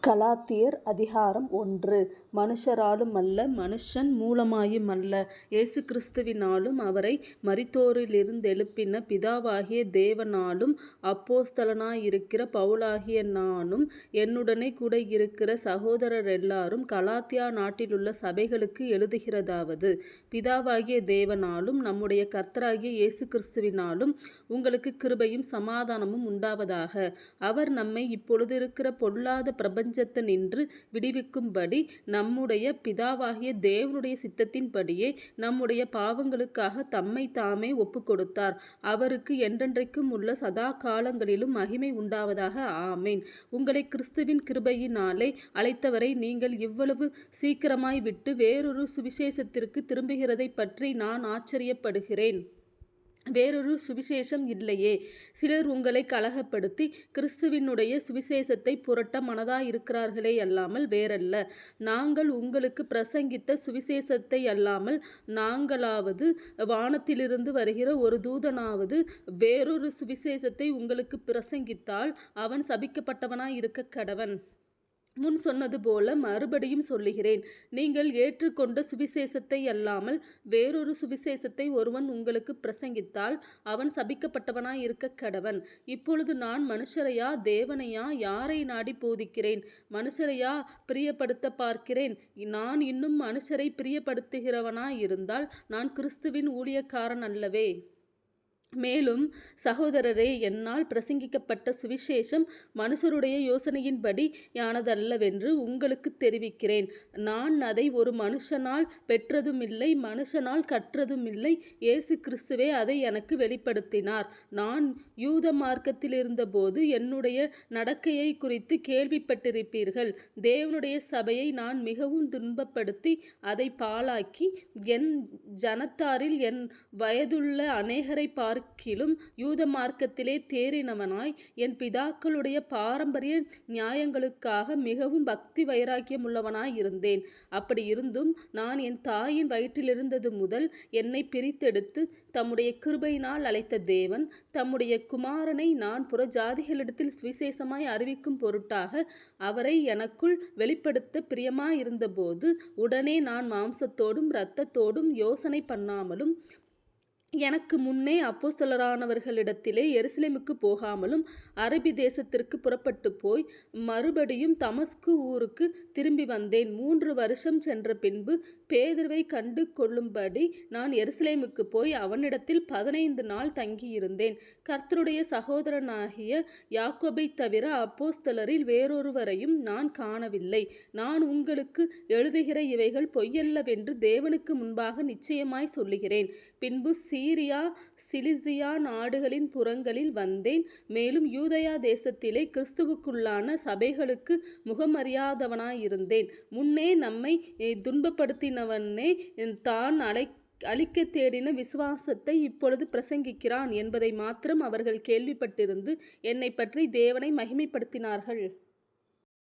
கலாத்தியர் அதிகாரம் 1. மனுஷராலுமல்ல, மனுஷன் மூலமாயுமல்ல, இயேசு கிறிஸ்துவினாலும் அவரை மரித்தோரிலிருந்தெழுப்பின பிதாவாகிய தேவனாலும் அப்போஸ்தலனாயிருக்கிற பவுலாகிய நானும் என்னுடனே கூட இருக்கிற சகோதரரெல்லாரும் கலாத்தியா நாட்டிலுள்ள சபைகளுக்கு எழுதுகிறதாவது: பிதாவாகிய தேவனாலும் நம்முடைய கர்த்தராகிய இயேசு கிறிஸ்துவினாலும் உங்களுக்கு கிருபையும் சமாதானமும் உண்டாவதாக. அவர் நம்மை இப்பொழுதிருக்கிற பொல்லாத பிரபஞ்சத்தினின்று விடுவிக்கும்படி நம்முடைய பிதாவாகிய தேவனுடைய சித்தத்தின்படியே நம்முடைய பாவங்களுக்காக தம்மை தாமே ஒப்புக்கொடுத்தார். அவருக்கு என்றென்றைக்கும் உள்ள சதா காலங்களிலும் மகிமை உண்டாவதாக. ஆமேன். உங்களை கிறிஸ்துவின் கிருபையினாலே அழைத்தவரை நீங்கள் இவ்வளவு சீக்கிரமாய் விட்டு வேறொரு சுவிசேஷத்திற்கு திரும்புகிறதைப் பற்றி நான் ஆச்சரியப்படுகிறேன். வேறொரு சுவிசேஷம் இல்லையே. சிலர் உங்களை கலகப்படுத்தி கிறிஸ்துவினுடைய சுவிசேஷத்தை புரட்ட மனதாயிருக்கிறார்களே அல்லாமல் வேறல்ல. நாங்கள் உங்களுக்கு பிரசங்கித்த சுவிசேஷத்தை அல்லாமல் நாங்களாவது வானத்திலிருந்து வருகிற ஒரு தூதனாவது வேறொரு சுவிசேஷத்தை உங்களுக்கு பிரசங்கித்தால் அவன் சபிக்கப்பட்டவனாயிருக்க கடவன். முன் சொன்னது போல மறுபடியும் சொல்லுகிறேன், நீங்கள் ஏற்றுக்கொண்ட சுவிசேஷத்தை அல்லாமல் வேறொரு சுவிசேஷத்தை ஒருவன் உங்களுக்கு பிரசங்கித்தால் அவன் சபிக்கப்பட்டவனாய் இருக்க கடவன். இப்பொழுது நான் மனுஷரையா தேவனையா யாரை நாடி போதிக்கிறேன்? மனுஷரையா பிரியப்படுத்த பார்க்கிறேன்? நான் இன்னும் மனுஷரை பிரியப்படுத்துகிறவனாய் இருந்தால் நான் கிறிஸ்துவின் ஊழியக்காரன் அல்லவே. மேலும் சகோதரரே, என்னால் பிரசங்கிக்கப்பட்ட சுவிசேஷம் மனுஷருடைய யோசனையின்படி யானதல்லவென்று உங்களுக்கு தெரிவிக்கிறேன். நான் அதை ஒரு மனுஷனால் பெற்றதுமில்லை, மனுஷனால் கற்றதுமில்லை. இயேசு கிறிஸ்துவே அதை எனக்கு வெளிப்படுத்தினார். நான் யூத மார்க்கத்தில் இருந்தபோது என்னுடைய நடக்கையை குறித்து கேள்விப்பட்டிருப்பீர்கள். தேவனுடைய சபையை நான் மிகவும் துன்பப்படுத்தி அதை பாழாக்கி என் ஜனத்தாரில் என் வயதுள்ள அநேகரை பார்க்கிலும் யூத மார்க்கத்திலே தேறினவனாய் என் பிதாக்களுடைய பாரம்பரிய நியாயங்களுக்காக மிகவும் பக்தி வைராக்கியமுள்ளவனாய் இருந்தேன். அப்படி இருந்தும் நான் என் தாயின் வயிற்றிலிருந்தது முதல் என்னை பிரித்தெடுத்து தம்முடைய கிருபையினால் அழைத்த தேவன் தம்முடைய குமாரனை நான் புறஜாதிகளிடத்தில் சுவிசேஷமாய் அறிவிக்கும் பொருட்டாக அவரை எனக்குள் வெளிப்படுத்த பிரியமாயிருந்தபோது உடனே நான் மாம்சத்தோடும் இரத்தத்தோடும் யோசனை பண்ணாமலும் எனக்கு முன்னே அப்போஸ்தலரானவர்களிடத்திலே எருசலேமுக்கு போகாமலும் அரபி தேசத்திற்கு புறப்பட்டு போய் மறுபடியும் தமஸ்கு ஊருக்கு திரும்பி வந்தேன். 3 வருஷம் சென்ற பின்பு பேதுருவை கண்டு கொள்ளும்படி நான் எருசலேமுக்கு போய் அவனிடத்தில் 15 நாள் தங்கியிருந்தேன். கர்த்தருடைய சகோதரனாகிய யாக்கோபை தவிர அப்போஸ்தலரில் வேறொருவரையும் நான் காணவில்லை. நான் உங்களுக்கு எழுதுகிற இவைகள் பொய்யல்லவென்று தேவனுக்கு முன்பாக நிச்சயமாய் சொல்லுகிறேன். பின்பு சீரியா சிலிசியா நாடுகளின் புறங்களில் வந்தேன். மேலும் யூதயா தேசத்திலே கிறிஸ்துவுக்குள்ளான சபைகளுக்கு முகமறியாதவனாயிருந்தேன். முன்னே நம்மை துன்பப்படுத்தினவனே தான் அழிக்க தேடின விசுவாசத்தை இப்பொழுது பிரசங்கிக்கிறான் என்பதை மாத்திரம் அவர்கள் கேள்விப்பட்டிருந்து என்னை பற்றி தேவனை மகிமைப்படுத்தினார்கள்.